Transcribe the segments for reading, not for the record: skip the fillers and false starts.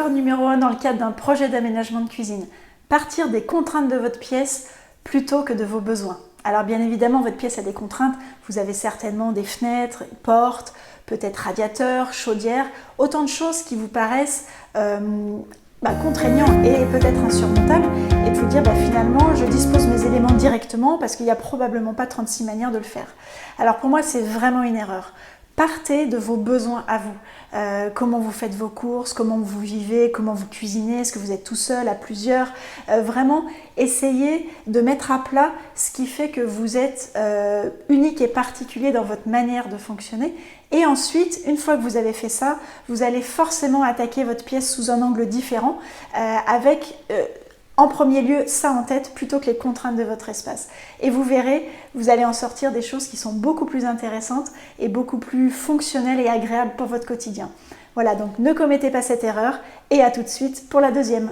Erreur numéro 1 dans le cadre d'un projet d'aménagement de cuisine. Partir des contraintes de votre pièce plutôt que de vos besoins. Alors bien évidemment, votre pièce a des contraintes. Vous avez certainement des fenêtres, portes, peut-être radiateurs, chaudières, autant de choses qui vous paraissent contraignants et peut-être insurmontables. Et de vous dire finalement, je dispose mes éléments directement parce qu'il n'y a probablement pas 36 manières de le faire. Alors pour moi, c'est vraiment une erreur. Partez de vos besoins à vous. Comment vous faites vos courses, comment vous vivez, comment vous cuisinez, est-ce que vous êtes tout seul, à plusieurs. Vraiment, essayez de mettre à plat ce qui fait que vous êtes unique et particulier dans votre manière de fonctionner. Et ensuite, une fois que vous avez fait ça, vous allez forcément attaquer votre pièce sous un angle différent avec... en premier lieu, ça en tête, plutôt que les contraintes de votre espace. Et vous verrez, vous allez en sortir des choses qui sont beaucoup plus intéressantes et beaucoup plus fonctionnelles et agréables pour votre quotidien. Voilà, donc ne commettez pas cette erreur et à tout de suite pour la deuxième.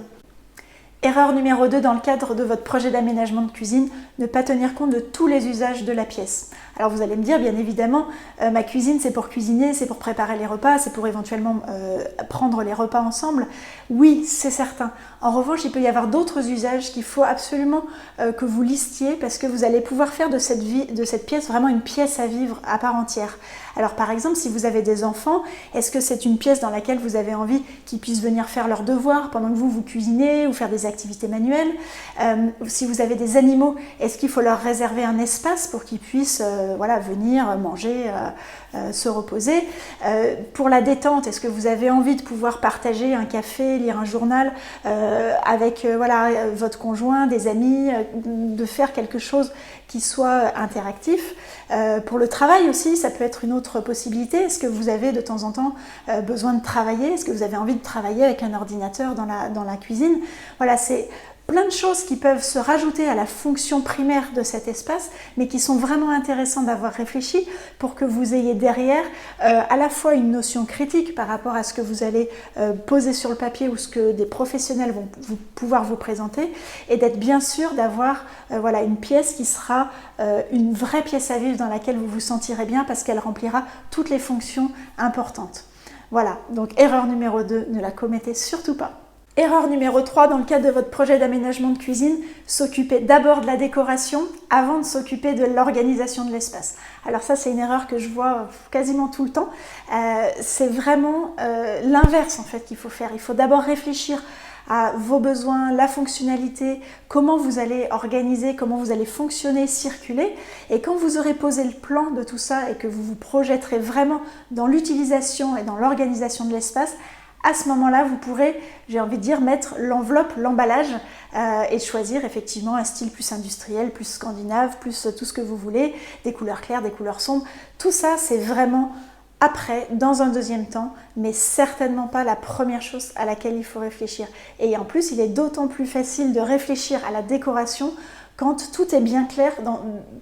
Erreur numéro 2 dans le cadre de votre projet d'aménagement de cuisine, ne pas tenir compte de tous les usages de la pièce. Alors vous allez me dire, bien évidemment, ma cuisine c'est pour cuisiner, c'est pour préparer les repas, c'est pour éventuellement prendre les repas ensemble. Oui, c'est certain. En revanche, il peut y avoir d'autres usages qu'il faut absolument que vous listiez parce que vous allez pouvoir faire de cette pièce vraiment une pièce à vivre à part entière. Alors par exemple, si vous avez des enfants, est-ce que c'est une pièce dans laquelle vous avez envie qu'ils puissent venir faire leurs devoirs pendant que vous cuisinez ou faire des activités manuelles? Si vous avez des animaux, est-ce qu'il faut leur réserver un espace pour qu'ils puissent venir manger, se reposer? Pour la détente, est-ce que vous avez envie de pouvoir partager un café, lire un journal avec votre conjoint, des amis, de faire quelque chose qui soit interactif? Pour le travail aussi, ça peut être une autre possibilité. Est-ce que vous avez de temps en temps besoin de travailler? Est-ce que vous avez envie de travailler avec un ordinateur dans la cuisine? Voilà, c'est plein de choses qui peuvent se rajouter à la fonction primaire de cet espace, mais qui sont vraiment intéressants d'avoir réfléchi pour que vous ayez derrière à la fois une notion critique par rapport à ce que vous allez poser sur le papier ou ce que des professionnels vont pouvoir vous présenter, et d'être bien sûr d'avoir une pièce qui sera une vraie pièce à vivre dans laquelle vous vous sentirez bien parce qu'elle remplira toutes les fonctions importantes. Voilà, donc erreur numéro 2, ne la commettez surtout pas. Erreur numéro 3, dans le cadre de votre projet d'aménagement de cuisine, s'occuper d'abord de la décoration avant de s'occuper de l'organisation de l'espace. Alors ça, c'est une erreur que je vois quasiment tout le temps. C'est vraiment l'inverse en fait qu'il faut faire. Il faut d'abord réfléchir à vos besoins, la fonctionnalité, comment vous allez organiser, comment vous allez fonctionner, circuler. Et quand vous aurez posé le plan de tout ça et que vous vous projetterez vraiment dans l'utilisation et dans l'organisation de l'espace, à ce moment-là, vous pourrez, j'ai envie de dire, mettre l'enveloppe, l'emballage et choisir effectivement un style plus industriel, plus scandinave, plus tout ce que vous voulez, des couleurs claires, des couleurs sombres. Tout ça, c'est vraiment après, dans un deuxième temps, mais certainement pas la première chose à laquelle il faut réfléchir. Et en plus, il est d'autant plus facile de réfléchir à la décoration quand tout est bien clair,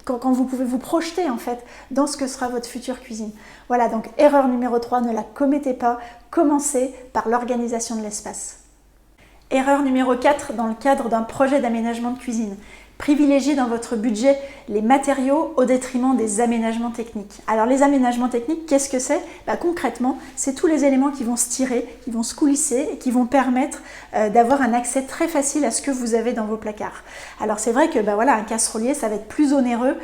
quand vous pouvez vous projeter en fait dans ce que sera votre future cuisine. Voilà, donc erreur numéro 3, ne la commettez pas, commencez par l'organisation de l'espace. Erreur numéro 4, dans le cadre d'un projet d'aménagement de cuisine. Privilégiez dans votre budget les matériaux au détriment des aménagements techniques. Alors les aménagements techniques, qu'est-ce que c'est? Concrètement, c'est tous les éléments qui vont se tirer, qui vont se coulisser et qui vont permettre d'avoir un accès très facile à ce que vous avez dans vos placards. Alors c'est vrai que un casserolier, ça va être plus onéreux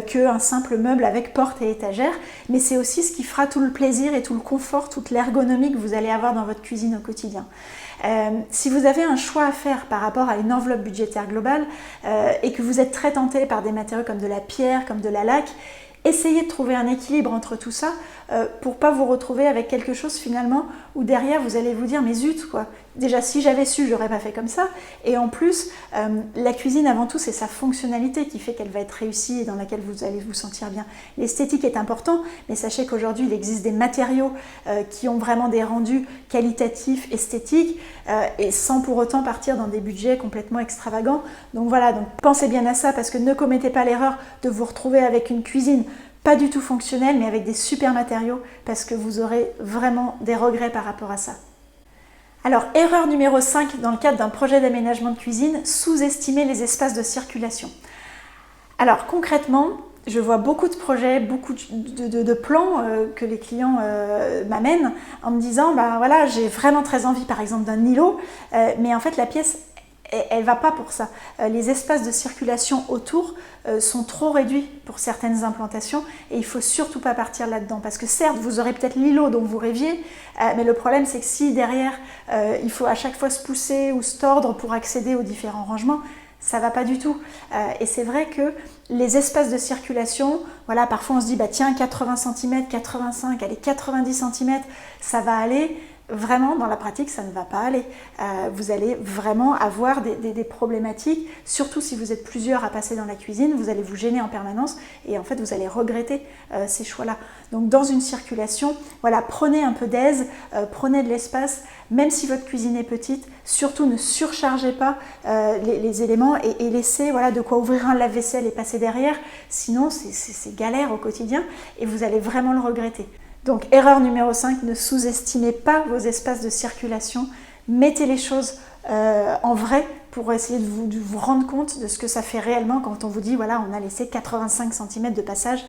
qu'un simple meuble avec porte et étagère, mais c'est aussi ce qui fera tout le plaisir et tout le confort, toute l'ergonomie que vous allez avoir dans votre cuisine au quotidien. Si vous avez un choix à faire par rapport à une enveloppe budgétaire globale et que vous êtes très tenté par des matériaux comme de la pierre, comme de la laque, essayez de trouver un équilibre entre tout ça pour pas vous retrouver avec quelque chose finalement où derrière vous allez vous dire mais zut quoi. Déjà si j'avais su, j'aurais pas fait comme ça. Et en plus, la cuisine avant tout c'est sa fonctionnalité qui fait qu'elle va être réussie et dans laquelle vous allez vous sentir bien. L'esthétique est important, mais sachez qu'aujourd'hui il existe des matériaux qui ont vraiment des rendus qualitatifs, esthétiques et sans pour autant partir dans des budgets complètement extravagants. Donc voilà, donc pensez bien à ça parce que ne commettez pas l'erreur de vous retrouver avec une cuisine pas du tout fonctionnelle mais avec des super matériaux parce que vous aurez vraiment des regrets par rapport à ça. Alors, erreur numéro 5 dans le cadre d'un projet d'aménagement de cuisine, sous-estimer les espaces de circulation. Alors concrètement, Je vois beaucoup de projets, beaucoup de plans que les clients m'amènent en me disant bah voilà, j'ai vraiment très envie par exemple d'un îlot, mais en fait la pièce elle va pas pour ça. Les espaces de circulation autour sont trop réduits pour certaines implantations et il faut surtout pas partir là-dedans parce que certes vous aurez peut-être l'îlot dont vous rêviez, mais le problème c'est que si derrière il faut à chaque fois se pousser ou se tordre pour accéder aux différents rangements, ça va pas du tout. Et c'est vrai que les espaces de circulation, voilà, parfois on se dit bah tiens 80 cm, 85, allez 90 cm, ça va aller. Vraiment, dans la pratique, ça ne va pas aller. Vous allez vraiment avoir des problématiques, surtout si vous êtes plusieurs à passer dans la cuisine, vous allez vous gêner en permanence et en fait, vous allez regretter ces choix-là. Donc, dans une circulation, voilà, prenez un peu d'aise, prenez de l'espace, même si votre cuisine est petite, surtout ne surchargez pas les éléments et laissez voilà, de quoi ouvrir un lave-vaisselle et passer derrière, sinon c'est galère au quotidien et vous allez vraiment le regretter. Donc erreur numéro 5, ne sous-estimez pas vos espaces de circulation, mettez les choses en vrai pour essayer de vous rendre compte de ce que ça fait réellement quand on vous dit voilà on a laissé 85 cm de passage.